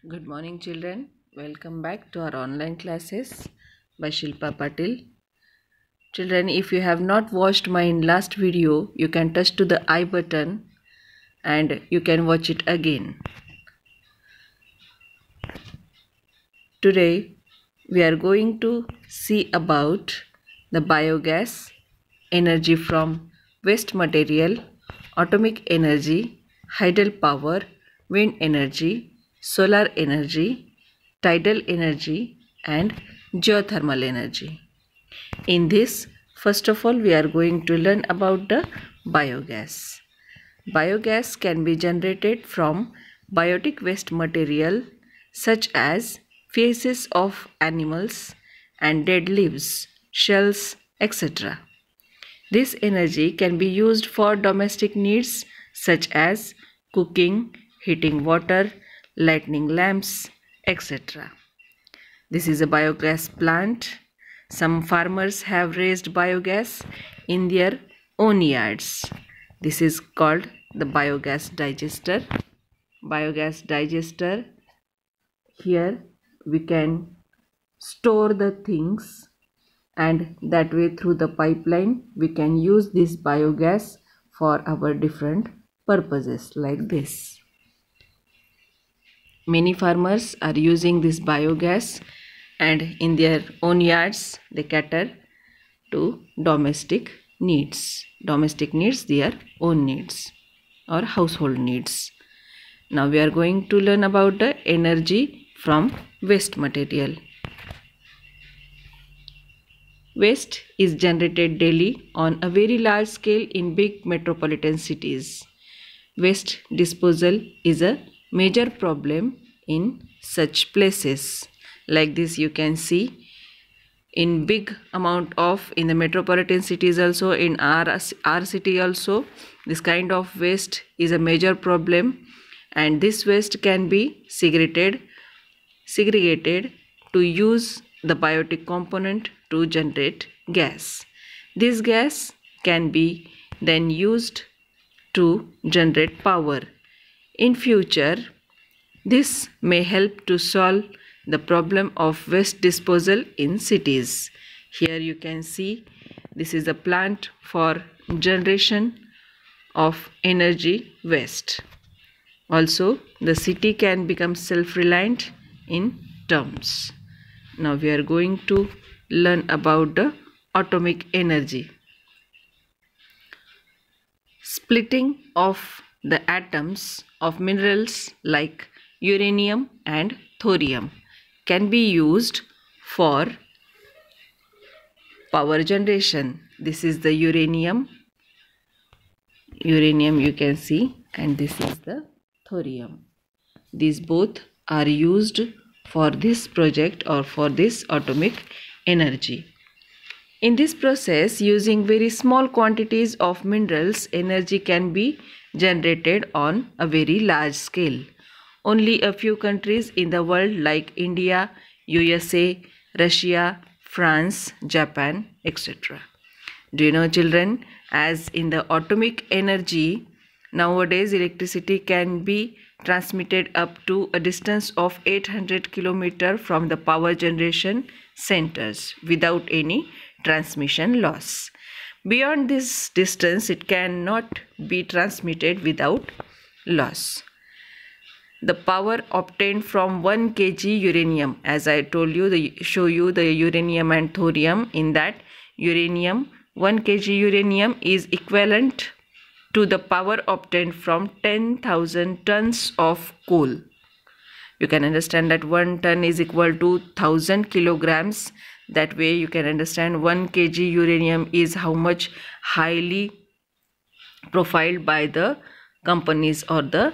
Good morning, children. Welcome back to our online classes by Shilpa Patil. Children, if you have not watched my last video, you can touch to the I button and you can watch it again. Today, we are going to see about the biogas, energy from waste material, atomic energy, hydel power, wind energy, solar energy, tidal energy, and geothermal energy. In this, first of all, we are going to learn about the biogas. Biogas can be generated from biotic waste material such as feces of animals and dead leaves, shells, etc. This energy can be used for domestic needs such as cooking, heating water, lighting lamps, etc. This is a biogas plant. Some farmers have raised biogas in their own yards. This is called the biogas digester. Biogas digester. Here we can store the things, and that way through the pipeline we can use this biogas for our different purposes like this. Many farmers are using this biogas, and in their own yards they cater to domestic needs. Domestic needs, their own needs or household needs. Now we are going to learn about the energy from waste material. Waste is generated daily on a very large scale in big metropolitan cities. Waste disposal is a major problem in such places. Like this you can see in big amount of in the metropolitan cities, also in our city also, this kind of waste is a major problem, and this waste can be segregated to use the biotic component to generate gas. This gas can be then used to generate power. In future, this may help to solve the problem of waste disposal in cities. Here you can see this is a plant for generation of energy waste. Also, the city can become self-reliant in terms. Now we are going to learn about the atomic energy. Splitting of the atoms of minerals like uranium and thorium can be used for power generation. This is the uranium you can see, and this is the thorium. These both are used for this project or for this atomic energy. In this process, using very small quantities of minerals, energy can be generated on a very large scale. Only a few countries in the world like India, USA, Russia, France, Japan, etc. Do you know, children, as in the atomic energy, nowadays electricity can be transmitted up to a distance of 800 km from the power generation centers without any transmission loss. Beyond this distance, it cannot be transmitted without loss. The power obtained from 1 kg uranium, as I told you, show you the uranium and thorium. In that uranium, 1 kg uranium is equivalent to the power obtained from 10,000 tons of coal. You can understand that 1 ton is equal to 1000 kilograms. That way you can understand 1 kg uranium is how much highly profiled by the companies or the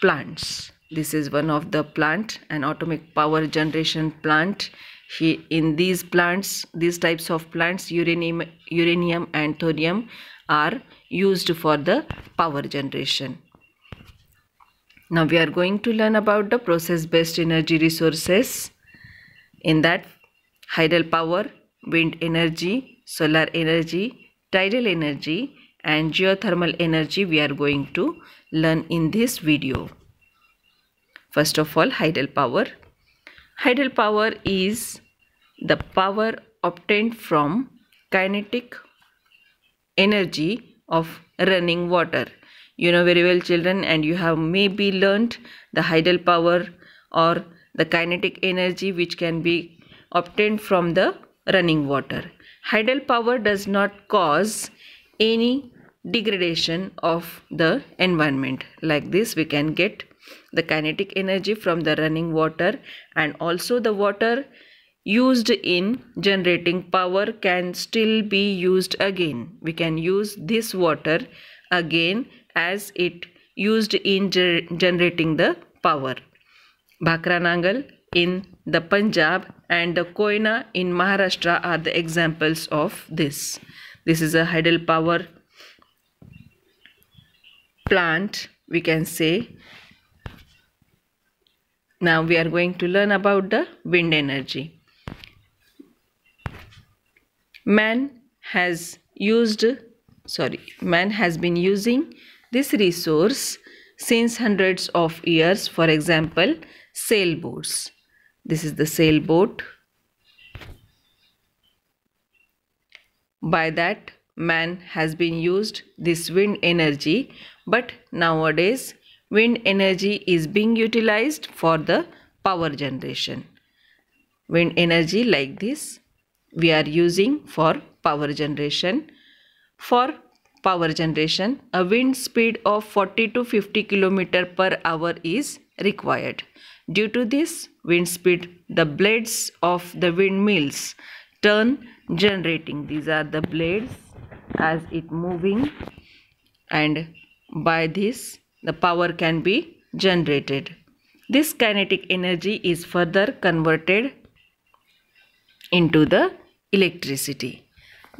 plants. This is one of the plant, an atomic power generation plant. In these plants, these types of plants, uranium and thorium are used for the power generation. Now we are going to learn about the process-based energy resources. In that, hydel power, wind energy, solar energy, tidal energy and geothermal energy we are going to learn in this video. First of all, tidal power. Tidal power is the power obtained from kinetic energy of running water. You know very well, children, and you have maybe learnt the tidal power or the kinetic energy which can be obtained from the running water. Tidal power does not cause any degradation of the environment. Like this, we can get the kinetic energy from the running water, and also the water used in generating power can still be used again. We can use this water again as it used in generating the power. Bhakra Nangal in the Punjab and the Koyna in Maharashtra are the examples of this. This is a tidal power plant, we can say. Now we are going to learn about the wind energy. Man has been using this resource since hundreds of years. For example, sailboats. This is the sailboat. By that, man has been used this wind energy, but nowadays wind energy is being utilized for the power generation. Wind energy like this we are using for power generation. For power generation, a wind speed of 40 to 50 km per hour is required. Due to this wind speed, the blades of the windmills turn, generating. These are the blades as it moving, and by this the power can be generated. This kinetic energy is further converted into the electricity.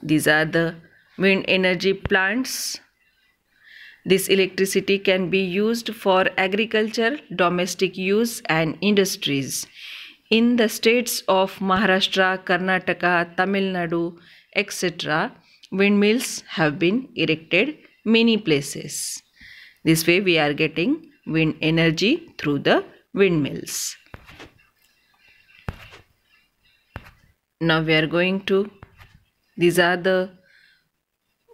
These are the wind energy plants. This electricity can be used for agriculture, domestic use and industries. In the states of Maharashtra, Karnataka, Tamil Nadu, etc., windmills have been erected many places. This way we are getting wind energy through the windmills. Now we are going to, these are the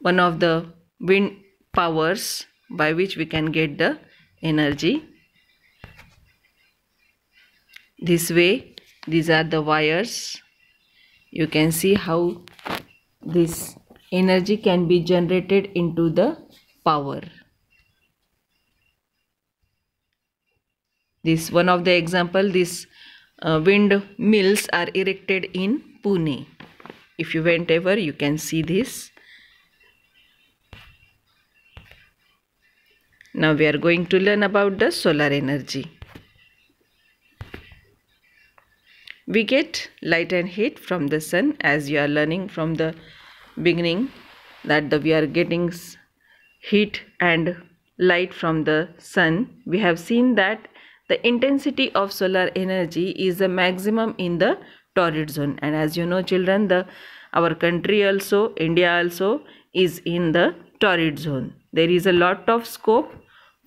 one of the wind powers by which we can get the energy. This way, these are the wires. You can see how this energy can be generated into the power. This one of the example, this windmills are erected in Pune. If you went ever, you can see this. Now we are going to learn about the solar energy. We get light and heat from the sun, as you are learning from the beginning that we are getting heat and light from the sun. We have seen that the intensity of solar energy is the maximum in the torrid zone, and as you know, children, our country also, India also, is in the torrid zone. There is a lot of scope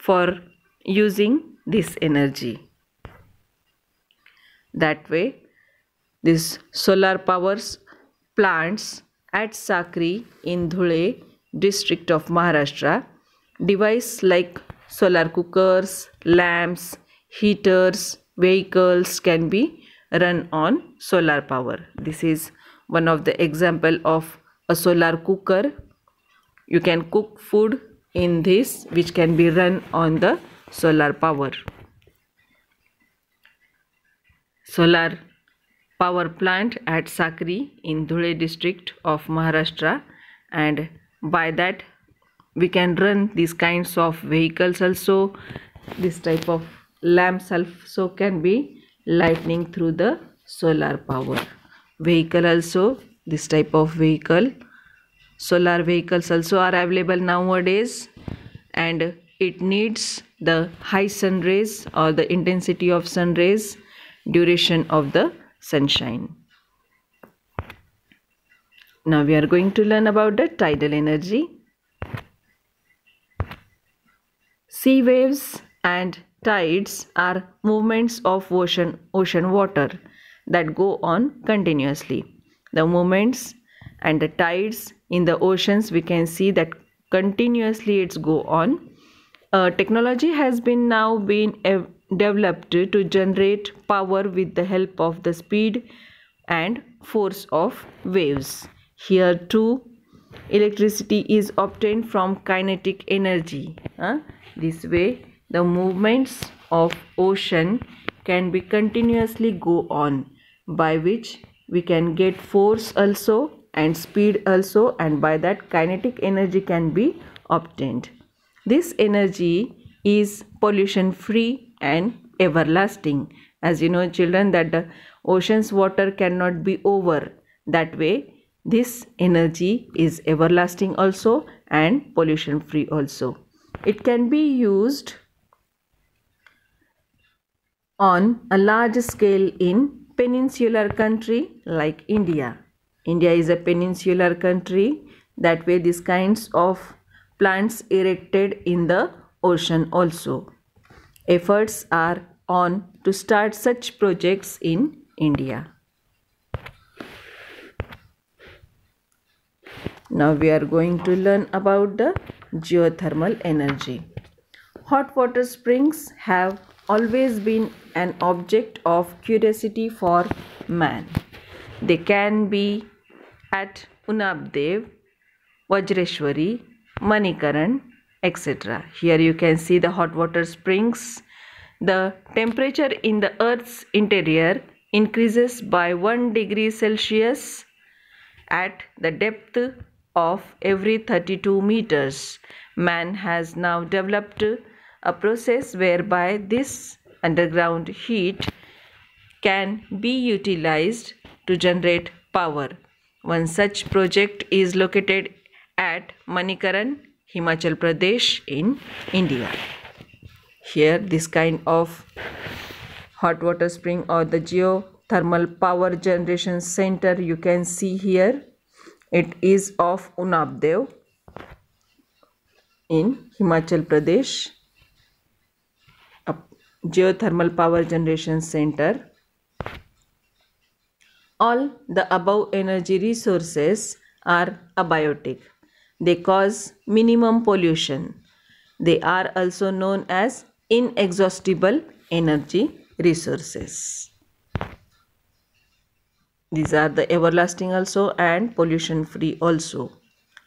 for using this energy. That way, this solar powers plants at Sakri in Dhule district of Maharashtra, device like solar cookers, lamps, heaters, vehicles can be run on solar power. This is one of the example of a solar cooker. You can cook food in this, which can be run on the solar power. Solar power plant at Sakri in Dhule district of Maharashtra, and by that we can run these kinds of vehicles also. This type of lamps also can be lightning through the solar power. Vehicle also, this type of vehicle, solar vehicles also are available nowadays, and it needs the high sun rays or the intensity of sun rays, duration of the sunshine. Now we are going to learn about the tidal energy. Sea waves and tides are movements of ocean water that go on continuously. The movements and the tides in the oceans, we can see that continuously it's go on. Technology has been now been developed to generate power with the help of the speed and force of waves. Here too, electricity is obtained from kinetic energy. This way, the movements of ocean can be continuously go on, by which we can get force also and speed also, and by that kinetic energy can be obtained. This energy is pollution free and everlasting. As you know, children, that the ocean's water cannot be over. That way, this energy is everlasting also and pollution free also. It can be used on a large scale in peninsular country like India. India is a peninsular country. That way, these kinds of plants erected in the ocean also. Efforts are on to start such projects in India. Now we are going to learn about the geothermal energy. Hot water springs have always been an object of curiosity for man. They can be at Unabdev, Vajreshwari, Manikaran, etc. Here you can see the hot water springs. The temperature in the earth's interior increases by 1 degree Celsius at the depth of every 32 meters. Man has now developed a process whereby this underground heat can be utilized to generate power. One such project is located at Manikaran, Himachal Pradesh in India. Here this kind of hot water spring or the geothermal power generation center you can see here. It is of Unabdev in Himachal Pradesh, a geothermal power generation center. All the above energy resources are abiotic. They cause minimum pollution. They are also known as inexhaustible energy resources. These are the everlasting also and pollution free also.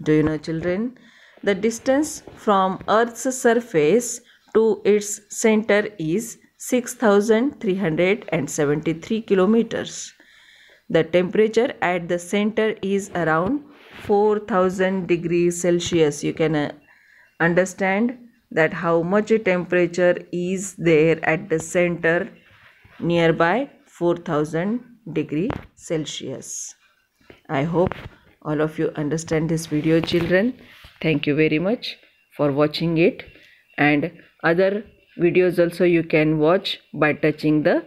Do you know, children? The distance from Earth's surface to its center is 6,373 kilometers. The temperature at the center is around 4,000 degrees Celsius. You can understand that how much temperature is there at the center, nearby 4,000 degree Celsius. I hope all of you understand this video, children. Thank you very much for watching it, and other videos also you can watch by touching the